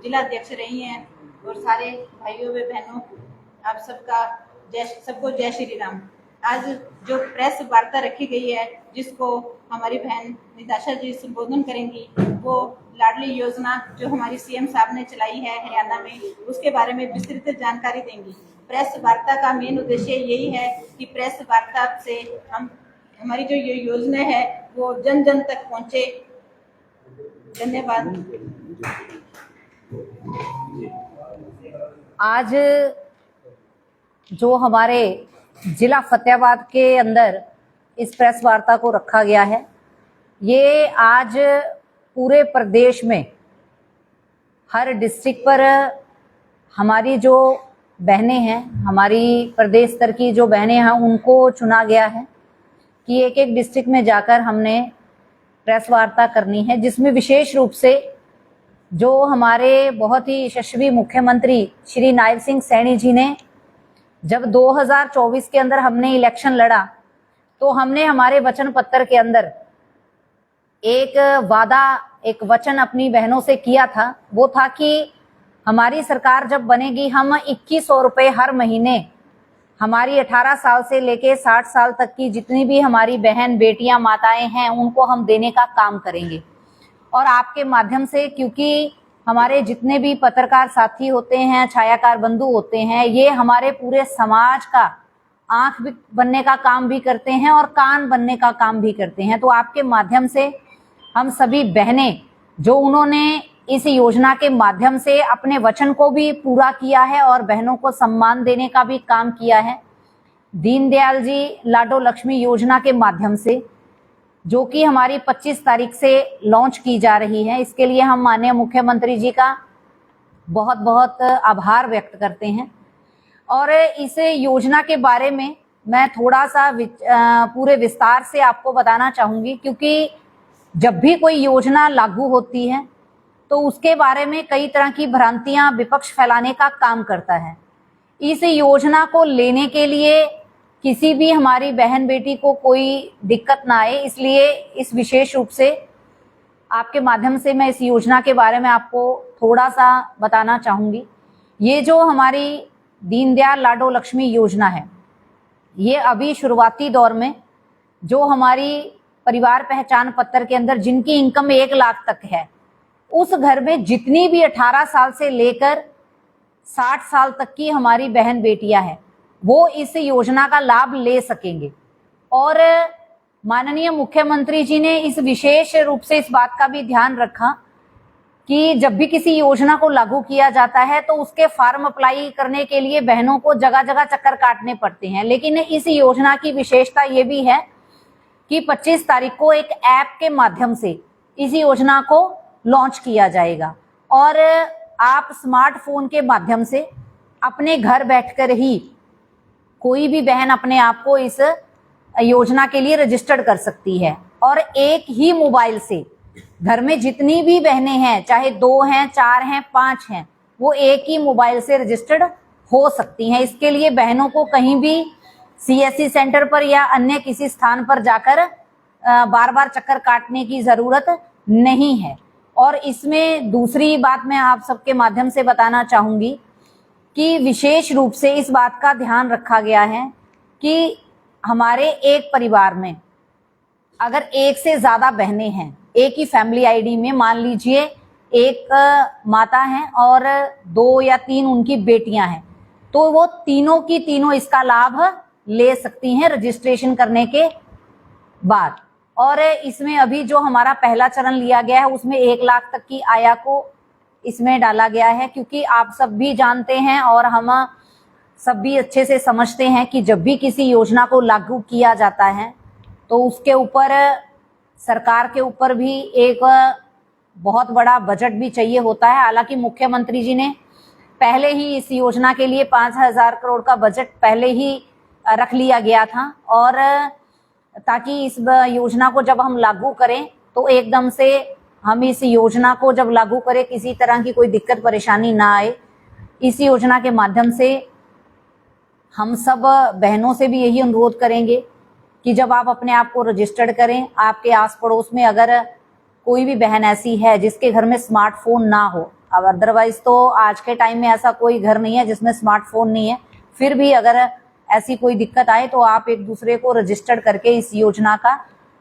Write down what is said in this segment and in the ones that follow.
जिला अध्यक्ष रही हैं, और सारे भाइयों व बहनों आप सबको जय श्री राम। आज जो प्रेस वार्ता रखी गई है, जिसको हमारी बहन निताशा जी संबोधन करेंगी, वो लाडली योजना जो हमारी सीएम साहब ने चलाई है हरियाणा में, उसके बारे में विस्तृत जानकारी देंगी। प्रेस वार्ता का मेन उद्देश्य यही है कि प्रेस वार्ता से हमारी जो ये योजना है वो जन जन तक पहुंचे। धन्यवाद। आज जो हमारे जिला फतेहाबाद के अंदर इस प्रेस वार्ता को रखा गया है, ये आज पूरे प्रदेश में हर डिस्ट्रिक्ट पर हमारी जो बहनें हैं, हमारी प्रदेश स्तर की जो बहनें हैं, उनको चुना गया है कि एक एक डिस्ट्रिक्ट में जाकर हमने प्रेस वार्ता करनी है, जिसमें विशेष रूप से जो हमारे बहुत ही यशस्वी मुख्यमंत्री श्री नायब सिंह सैनी जी ने जब 2024 के अंदर हमने इलेक्शन लड़ा, तो हमने हमारे वचन पत्र के अंदर एक वादा, एक वचन अपनी बहनों से किया था। वो था कि हमारी सरकार जब बनेगी, हम 2100 रुपये हर महीने हमारी 18 साल से लेके 60 साल तक की जितनी भी हमारी बहन बेटियां माताएं हैं, उनको हम देने का काम करेंगे। और आपके माध्यम से, क्योंकि हमारे जितने भी पत्रकार साथी होते हैं, छायाकार बंधु होते हैं, ये हमारे पूरे समाज का आंख बनने का काम भी करते हैं और कान बनने का काम भी करते हैं। तो आपके माध्यम से हम सभी बहनें, जो उन्होंने इस योजना के माध्यम से अपने वचन को भी पूरा किया है और बहनों को सम्मान देने का भी काम किया है, दीनदयाल जी लाडो लक्ष्मी योजना के माध्यम से, जो कि हमारी 25 तारीख से लॉन्च की जा रही है, इसके लिए हम माननीय मुख्यमंत्री जी का बहुत बहुत आभार व्यक्त करते हैं। और इस योजना के बारे में मैं थोड़ा सा पूरे विस्तार से आपको बताना चाहूंगी, क्योंकि जब भी कोई योजना लागू होती है तो उसके बारे में कई तरह की भ्रांतियां विपक्ष फैलाने का काम करता है। इस योजना को लेने के लिए किसी भी हमारी बहन बेटी को कोई दिक्कत ना आए, इसलिए इस विशेष रूप से आपके माध्यम से मैं इस योजना के बारे में आपको थोड़ा सा बताना चाहूंगी। ये जो हमारी दीनदयाल लाडो लक्ष्मी योजना है, ये अभी शुरुआती दौर में जो हमारी परिवार पहचान पत्र के अंदर जिनकी इनकम 1 लाख तक है, उस घर में जितनी भी 18 साल से लेकर 60 साल तक की हमारी बहन बेटियां हैं, वो इस योजना का लाभ ले सकेंगे। और माननीय मुख्यमंत्री जी ने इस विशेष रूप से इस बात का भी ध्यान रखा कि जब भी किसी योजना को लागू किया जाता है तो उसके फॉर्म अप्लाई करने के लिए बहनों को जगह जगह चक्कर काटने पड़ते हैं। लेकिन इस योजना की विशेषता ये भी है कि 25 तारीख को एक ऐप के माध्यम से इस योजना को लॉन्च किया जाएगा, और आप स्मार्टफोन के माध्यम से अपने घर बैठकर ही कोई भी बहन अपने आप को इस योजना के लिए रजिस्टर्ड कर सकती है। और एक ही मोबाइल से घर में जितनी भी बहनें हैं, चाहे 2 हैं, 4 हैं, 5 हैं, वो एक ही मोबाइल से रजिस्टर्ड हो सकती हैं। इसके लिए बहनों को कहीं भी सीएससी सेंटर पर या अन्य किसी स्थान पर जाकर बार बार चक्कर काटने की जरूरत नहीं है। और इसमें दूसरी बात मैं आप सबके माध्यम से बताना चाहूंगी कि विशेष रूप से इस बात का ध्यान रखा गया है कि हमारे एक परिवार में अगर एक से ज्यादा बहनें हैं, एक ही फैमिली आईडी में, मान लीजिए एक माता है और 2 या 3 उनकी बेटियां हैं, तो वो तीनों की तीनों इसका लाभ ले सकती हैं रजिस्ट्रेशन करने के बाद। और इसमें अभी जो हमारा पहला चरण लिया गया है, उसमें 1 लाख तक की आया को इसमें डाला गया है, क्योंकि आप सब भी जानते हैं और हम सब भी अच्छे से समझते हैं कि जब भी किसी योजना को लागू किया जाता है तो उसके ऊपर सरकार के ऊपर भी एक बहुत बड़ा बजट भी चाहिए होता है। हालांकि मुख्यमंत्री जी ने पहले ही इस योजना के लिए 5000 करोड़ का बजट पहले ही रख लिया गया था, और ताकि इस योजना को जब हम लागू करें तो एकदम से हम इस योजना को जब लागू करें किसी तरह की कोई दिक्कत परेशानी ना आए। इस योजना के माध्यम से हम सब बहनों से भी यही अनुरोध करेंगे कि जब आप अपने आप को रजिस्टर्ड करें, आपके आस पड़ोस में अगर कोई भी बहन ऐसी है जिसके घर में स्मार्टफोन ना हो, अब अदरवाइज तो आज के टाइम में ऐसा कोई घर नहीं है जिसमें स्मार्टफोन नहीं है। फिर भी अगर ऐसी कोई दिक्कत आए तो आप एक दूसरे को रजिस्टर्ड करके इस योजना का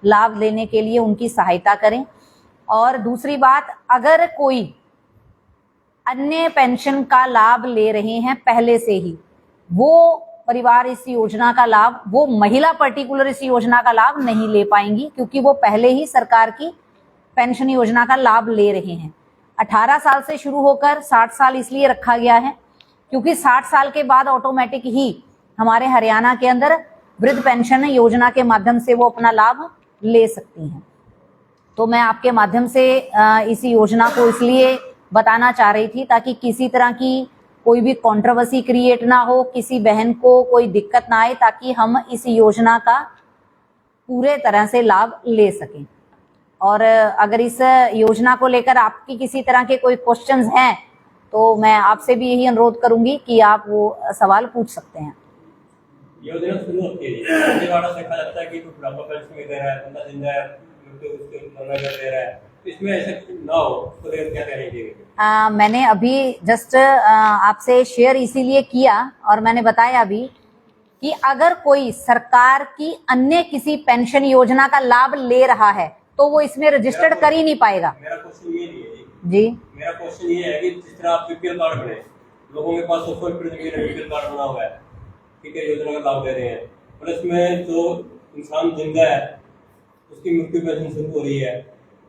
लाभ लेने के लिए उनकी सहायता करें। और दूसरी बात, अगर कोई अन्य पेंशन का लाभ ले रहे हैं पहले से ही, वो परिवार इस योजना का लाभ, वो महिला पर्टिकुलर इस योजना का लाभ नहीं ले पाएंगी, क्योंकि वो पहले ही सरकार की पेंशन योजना का लाभ ले रहे हैं। 18 साल से शुरू होकर 60 साल इसलिए रखा गया है क्योंकि 60 साल के बाद ऑटोमेटिक ही हमारे हरियाणा के अंदर वृद्ध पेंशन योजना के माध्यम से वो अपना लाभ ले सकती हैं। तो मैं आपके माध्यम से इस योजना को इसलिए बताना चाह रही थी ताकि किसी तरह की कोई भी कंट्रोवर्सी क्रिएट ना हो, किसी बहन को कोई दिक्कत ना आए, ताकि हम इस योजना का पूरे तरह से लाभ ले सकें। और अगर इस योजना को लेकर आपकी किसी तरह के कोई क्वेश्चंस हैं तो मैं आपसे भी यही अनुरोध करूंगी कि आप वो सवाल पूछ सकते हैं। योजना शुरू होती है, देखा जाता है कि कुछ बुढ़ापा पेंशन दे रहा है, बंदा जिंदा है तो उसको मना कर दे रहा है, इसमें ऐसा ना हो तो क्या करेंगे? मैंने अभी जस्ट आपसे शेयर इसीलिए किया और मैंने बताया अभी कि अगर कोई सरकार की अन्य किसी पेंशन योजना का लाभ ले रहा है तो वो इसमें रजिस्टर्ड कर ही नहीं पाएगा। मेरा क्वेश्चन ये नहीं है जी, मेरा क्वेश्चन ये है कि जिस तरह आप बीपीएल कार्ड बने, लोगों के पास 100% बीपीएल कार्ड बना हुआ है, ठीक है, योजना का लाभ दे रहे हैं, और इसमें जो इंसान जिंदा है उसकी मृत्यु पेंशन शुरू हो रही है,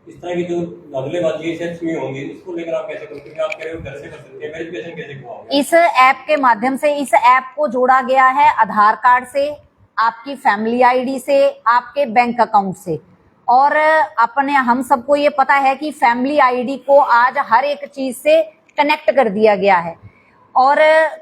इस तरह की जो धंधलेबाजी सेक्स में होंगी, इसको लेकर आप कैसे करोगे? आप कह रहे हो घर से कर सकते हैं, वेरिफिकेशन कैसे करवाओगे? इस ऐप के माध्यम से, इस ऐप को जोड़ा गया है आधार कार्ड से, आपकी फैमिली आईडी से, आपके बैंक अकाउंट से। और अपने हम सबको ये पता है कि फैमिली आईडी को आज हर एक चीज से कनेक्ट कर दिया गया है, और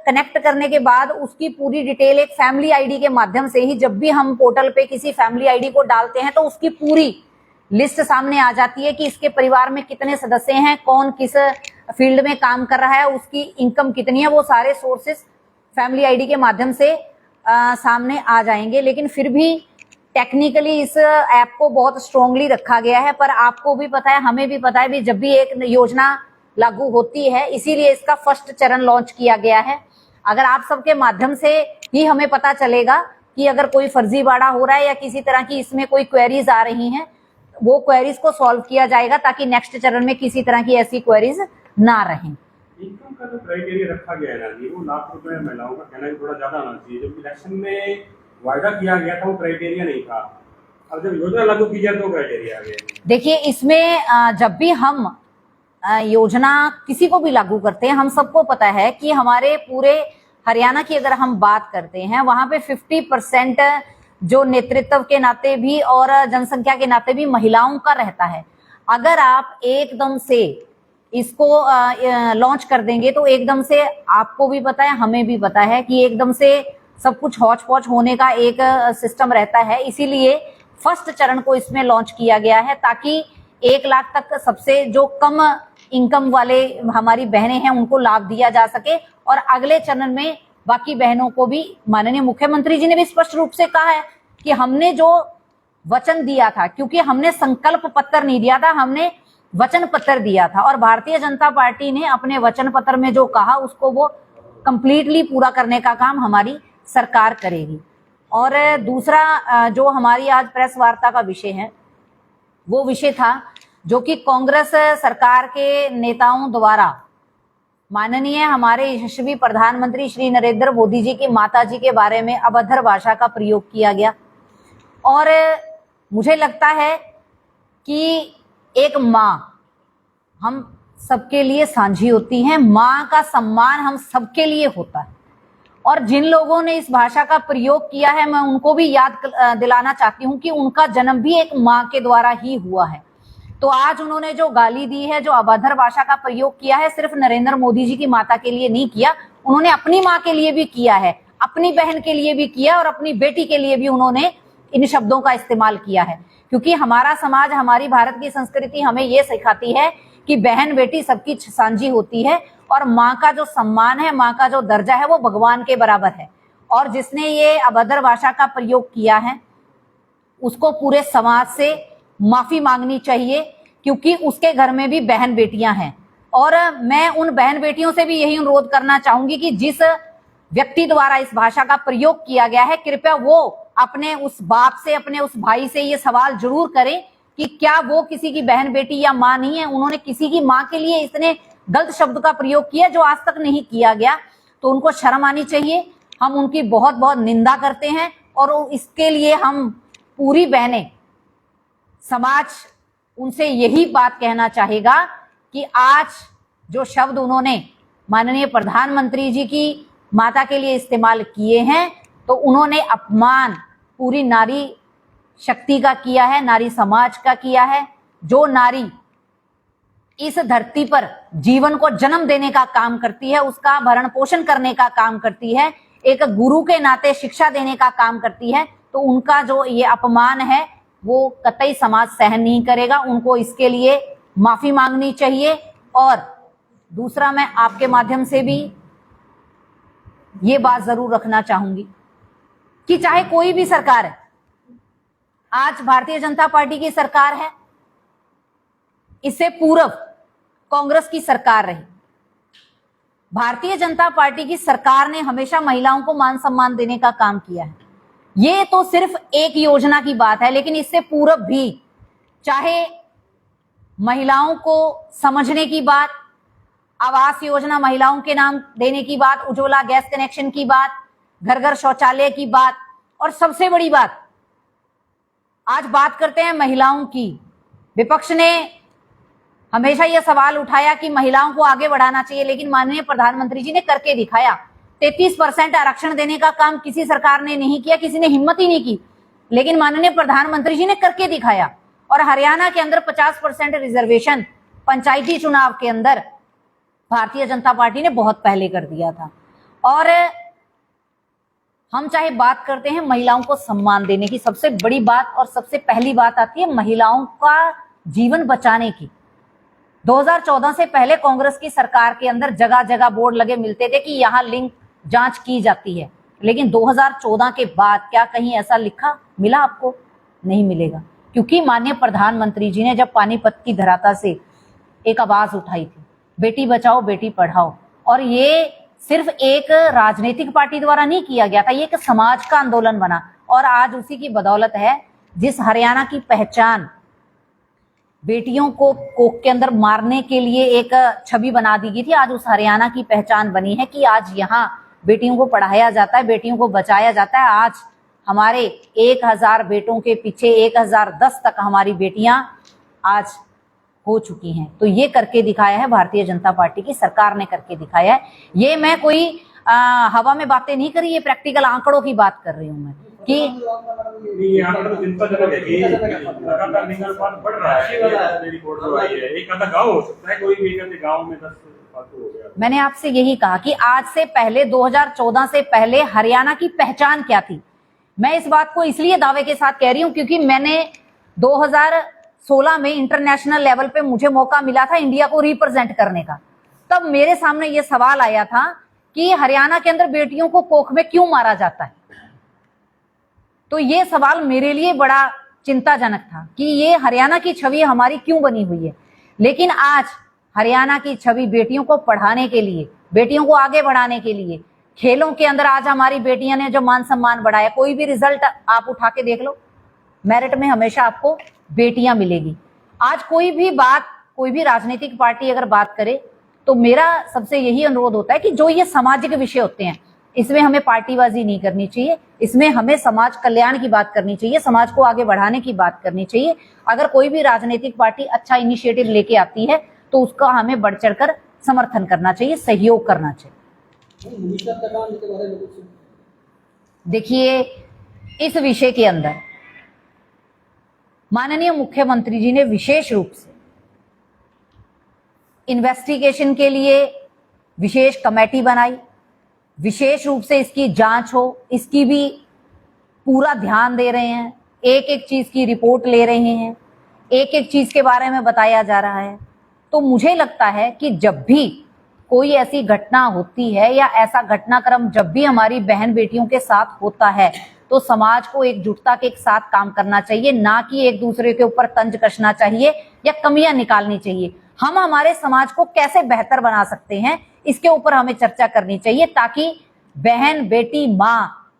कनेक्ट करने के बाद उसकी पूरी डिटेल एक फैमिली आईडी के माध्यम से ही, जब भी हम पोर्टल पे किसी फैमिली आईडी को डालते हैं तो उसकी पूरी लिस्ट सामने आ जाती है कि इसके परिवार में कितने सदस्य हैं, कौन किस फील्ड में काम कर रहा है, उसकी इनकम कितनी है, वो सारे सोर्सेस फैमिली आईडी के माध्यम से सामने आ जाएंगे। लेकिन फिर भी टेक्निकली इस ऐप को बहुत स्ट्रांगली रखा गया है। पर आपको भी पता है, हमें भी पता है भी, जब भी एक योजना लागू होती है, इसीलिए इसका फर्स्ट चरण लॉन्च किया गया है। अगर आप सबके माध्यम से ही हमें पता चलेगा कि अगर कोई फर्जीवाड़ा हो रहा है या किसी तरह की इसमें कोई क्वेरीज आ रही हैं, वो क्वेरीज को सॉल्व किया जाएगा ताकि नेक्स्ट चरण में किसी तरह की ऐसी क्वेरीज ना रहें। इनकम का जो क्राइटेरिया रखा गया है ना जी, वो लाख रुपए महिलाओं का कहना है थोड़ा ज्यादा आना चाहिए। जब इलेक्शन में वायदा किया गया था वो क्राइटेरिया नहीं था, अब जब योजना लागू की जाए तो क्राइटेरिया आ गया। देखिए, इसमें जब भी हम योजना किसी को भी लागू करते हैं, हम सबको पता है कि हमारे पूरे हरियाणा की अगर हम बात करते हैं, वहां पे 50% जो नेतृत्व के नाते भी और जनसंख्या के नाते भी महिलाओं का रहता है। अगर आप एकदम से इसको लॉन्च कर देंगे तो एकदम से, आपको भी पता है हमें भी पता है कि एकदम से सब कुछ हौच पौच होने का एक सिस्टम रहता है। इसीलिए फर्स्ट चरण को इसमें लॉन्च किया गया है ताकि 1 लाख तक सबसे जो कम इनकम वाले हमारी बहनें हैं उनको लाभ दिया जा सके, और अगले चरण में बाकी बहनों को भी। माननीय मुख्यमंत्री जी ने भी स्पष्ट रूप से कहा है कि हमने जो वचन दिया था, क्योंकि हमने संकल्प पत्र नहीं दिया था, हमने वचन पत्र दिया था, और भारतीय जनता पार्टी ने अपने वचन पत्र में जो कहा उसको वो कंप्लीटली पूरा करने का काम हमारी सरकार करेगी। और दूसरा जो हमारी आज प्रेस वार्ता का विषय है, वो विषय था जो कि कांग्रेस सरकार के नेताओं द्वारा माननीय हमारे यशस्वी प्रधानमंत्री श्री नरेंद्र मोदी जी की माता जी के बारे में अभद्र भाषा का प्रयोग किया गया। और मुझे लगता है कि एक माँ हम सबके लिए साझी होती है, माँ का सम्मान हम सबके लिए होता है। और जिन लोगों ने इस भाषा का प्रयोग किया है, मैं उनको भी याद दिलाना चाहती हूँ कि उनका जन्म भी एक माँ के द्वारा ही हुआ है। तो आज उन्होंने जो गाली दी है, जो अभद्र भाषा का प्रयोग किया है, सिर्फ नरेंद्र मोदी जी की माता के लिए नहीं किया, उन्होंने अपनी माँ के लिए भी किया है, अपनी बहन के लिए भी किया, और अपनी बेटी के लिए भी उन्होंने इन शब्दों का इस्तेमाल किया है। क्योंकि हमारा समाज, हमारी भारत की संस्कृति हमें ये सिखाती है कि बहन बेटी सबकी साझी होती है, और माँ का जो सम्मान है, माँ का जो दर्जा है, वो भगवान के बराबर है। और जिसने ये अभद्र भाषा का प्रयोग किया है उसको पूरे समाज से माफी मांगनी चाहिए, क्योंकि उसके घर में भी बहन बेटियां हैं। और मैं उन बहन बेटियों से भी यही अनुरोध करना चाहूंगी कि जिस व्यक्ति द्वारा इस भाषा का प्रयोग किया गया है, कृपया वो अपने उस बाप से, अपने उस भाई से ये सवाल जरूर करें कि क्या वो किसी की बहन बेटी या मां नहीं है। उन्होंने किसी की मां के लिए इतने गलत शब्द का प्रयोग किया जो आज तक नहीं किया गया, तो उनको शर्म आनी चाहिए। हम उनकी बहुत बहुत निंदा करते हैं और इसके लिए हम पूरी बहनें, समाज उनसे यही बात कहना चाहेगा कि आज जो शब्द उन्होंने माननीय प्रधानमंत्री जी की माता के लिए इस्तेमाल किए हैं, तो उन्होंने अपमान पूरी नारी शक्ति का किया है, नारी समाज का किया है। जो नारी इस धरती पर जीवन को जन्म देने का काम करती है, उसका भरण पोषण करने का काम करती है, एक गुरु के नाते शिक्षा देने का काम करती है, तो उनका जो ये अपमान है वो कतई समाज सहन नहीं करेगा। उनको इसके लिए माफी मांगनी चाहिए। और दूसरा, मैं आपके माध्यम से भी ये बात जरूर रखना चाहूंगी कि चाहे कोई भी सरकार है, आज भारतीय जनता पार्टी की सरकार है, इससे पूर्व कांग्रेस की सरकार रही, भारतीय जनता पार्टी की सरकार ने हमेशा महिलाओं को मान सम्मान देने का काम किया है। ये तो सिर्फ एक योजना की बात है, लेकिन इससे पूर्व भी चाहे महिलाओं को समझने की बात, आवास योजना महिलाओं के नाम देने की बात, उज्ज्वला गैस कनेक्शन की बात, घर घर शौचालय की बात, और सबसे बड़ी बात आज बात करते हैं महिलाओं की। विपक्ष ने हमेशा यह सवाल उठाया कि महिलाओं को आगे बढ़ाना चाहिए, लेकिन माननीय प्रधानमंत्री जी ने करके दिखाया। 33% आरक्षण देने का काम किसी सरकार ने नहीं किया, किसी ने हिम्मत ही नहीं की, लेकिन माननीय प्रधानमंत्री जी ने करके दिखाया। और हरियाणा के अंदर 50% रिजर्वेशन पंचायती चुनाव के अंदर भारतीय जनता पार्टी ने बहुत पहले कर दिया था। और हम चाहे बात करते हैं महिलाओं को सम्मान देने की, सबसे बड़ी बात और सबसे पहली बात आती है महिलाओं का जीवन बचाने की। 2014 से पहले कांग्रेस की सरकार के अंदर जगह जगह बोर्ड लगे मिलते थे कि यहाँ लिंग जांच की जाती है, लेकिन 2014 के बाद क्या कहीं ऐसा लिखा मिला आपको? नहीं मिलेगा, क्योंकि माननीय प्रधानमंत्री जी ने जब पानीपत की धरातल से एक आवाज उठाई थी, बेटी बचाओ बेटी पढ़ाओ, और ये सिर्फ एक राजनीतिक पार्टी द्वारा नहीं किया गया था, ये एक समाज का आंदोलन बना। और आज उसी की बदौलत है जिस हरियाणा की पहचान बेटियों को कोख के अंदर मारने के लिए एक छवि बना दी गई थी, आज उस हरियाणा की पहचान बनी है कि आज यहाँ बेटियों को पढ़ाया जाता है, बेटियों को बचाया जाता है। आज हमारे 1000 बेटों के पीछे 1010 तक हमारी बेटियां आज हो चुकी हैं। तो ये करके दिखाया है भारतीय जनता पार्टी की सरकार ने, करके दिखाया है। ये मैं कोई हवा में बातें नहीं करी, ये प्रैक्टिकल आंकड़ों की बात कर रही हूँ मैं कि ये आंकड़ा चिंताजनक है कि लगातार लिंग अनुपात बढ़ रहा है। मेरी रिपोर्ट जो आई है, एक आधा गांव हो सकता है, कोई भी कहते गांव में 10 फालतू हो गया। मैंने आपसे यही कहा कि आज से पहले 2014 से पहले हरियाणा की पहचान क्या थी। मैं इस बात को इसलिए दावे के साथ कह रही हूं क्योंकि मैंने 2016 में इंटरनेशनल लेवल पे मुझे मौका मिला था इंडिया को रिप्रेजेंट करने का। तब मेरे सामने ये सवाल आया था कि हरियाणा के अंदर बेटियों को कोख में क्यों मारा जाता है। तो ये सवाल मेरे लिए बड़ा चिंताजनक था कि ये हरियाणा की छवि हमारी क्यों बनी हुई है। लेकिन आज हरियाणा की छवि बेटियों को पढ़ाने के लिए, बेटियों को आगे बढ़ाने के लिए, खेलों के अंदर आज हमारी बेटियां ने जो मान सम्मान बढ़ाया, कोई भी रिजल्ट आप उठा के देख लो, मेरिट में हमेशा आपको बेटियां मिलेगी। आज कोई भी बात, कोई भी राजनीतिक पार्टी अगर बात करे तो मेरा सबसे यही अनुरोध होता है कि जो ये सामाजिक विषय होते हैं इसमें हमें पार्टीबाजी नहीं करनी चाहिए, इसमें हमें समाज कल्याण की बात करनी चाहिए, समाज को आगे बढ़ाने की बात करनी चाहिए। अगर कोई भी राजनीतिक पार्टी अच्छा इनिशिएटिव लेके आती है तो उसका हमें बढ़ चढ़कर समर्थन करना चाहिए, सहयोग करना चाहिए। देखिए, इस विषय के अंदर माननीय मुख्यमंत्री जी ने विशेष रूप से इन्वेस्टिगेशन के लिए विशेष कमेटी बनाई, विशेष रूप से इसकी जांच हो, इसकी भी पूरा ध्यान दे रहे हैं, एक एक चीज की रिपोर्ट ले रहे हैं, एक एक चीज के बारे में बताया जा रहा है। तो मुझे लगता है कि जब भी कोई ऐसी घटना होती है या ऐसा घटनाक्रम जब भी हमारी बहन बेटियों के साथ होता है तो समाज को एकजुटता के साथ काम करना चाहिए, ना कि एक दूसरे के ऊपर तंज कसना चाहिए या कमियां निकालनी चाहिए। हम हमारे समाज को कैसे बेहतर बना सकते हैं, इसके ऊपर हमें चर्चा करनी चाहिए, ताकि बहन, बेटी, माँ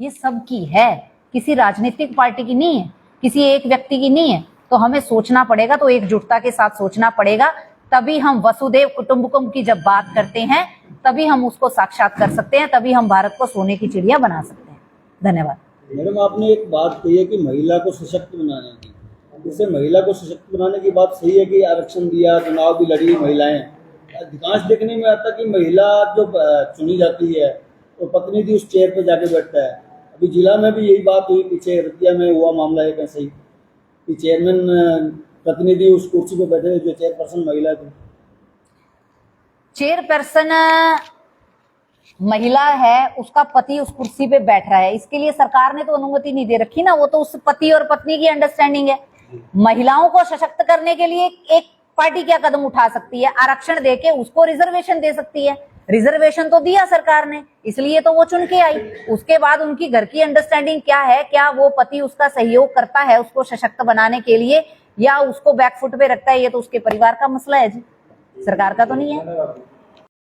ये सबकी है, किसी राजनीतिक पार्टी की नहीं है, किसी एक व्यक्ति की नहीं है। तो हमें सोचना पड़ेगा, तो एकजुटता के साथ सोचना पड़ेगा, तभी हम वसुदेव कुटुंबकम की जब बात करते हैं तभी हम उसको साक्षात कर सकते हैं, तभी हम भारत को सोने की चिड़िया बना सकते हैं। धन्यवाद। मैडम, आपने एक बात कही है कि महिला को सशक्त बनाने की, जैसे महिला को सशक्त बनाने की बात सही है कि आरक्षण दिया, चुनाव भी लड़ी महिलाएं, अधिकांश देखने में आता कि महिला जो चुनी जाती है तो प्रतिनिधि उस चेयर पे जाके बैठता है। अभी जिला में भी यही बात हुई, पीछे रतिया में हुआ मामला है कैसे ही कि चेयरमैन प्रतिनिधि उस कुर्सी पे बैठे जो चेयरपर्सन महिला थी। चेयरपर्सन महिला है, उसका पति उस कुर्सी पे बैठ रहा है, इसके लिए सरकार ने तो अनुमति नहीं दे रखी ना, वो तो उस पति और पत्नी की अंडरस्टैंडिंग है। महिलाओं को सशक्त करने के लिए एक पार्टी क्या कदम उठा सकती है? आरक्षण देके उसको रिजर्वेशन दे सकती है। रिजर्वेशन तो दिया सरकार ने, इसलिए तो वो चुन के आई। उसके बाद उनकी घर की अंडरस्टैंडिंग क्या है, क्या वो पति उसका सहयोग करता है उसको सशक्त बनाने के लिए, या उसको बैकफुट पे रखता है, ये तो उसके परिवार का मसला है जी, सरकार का तो नहीं है।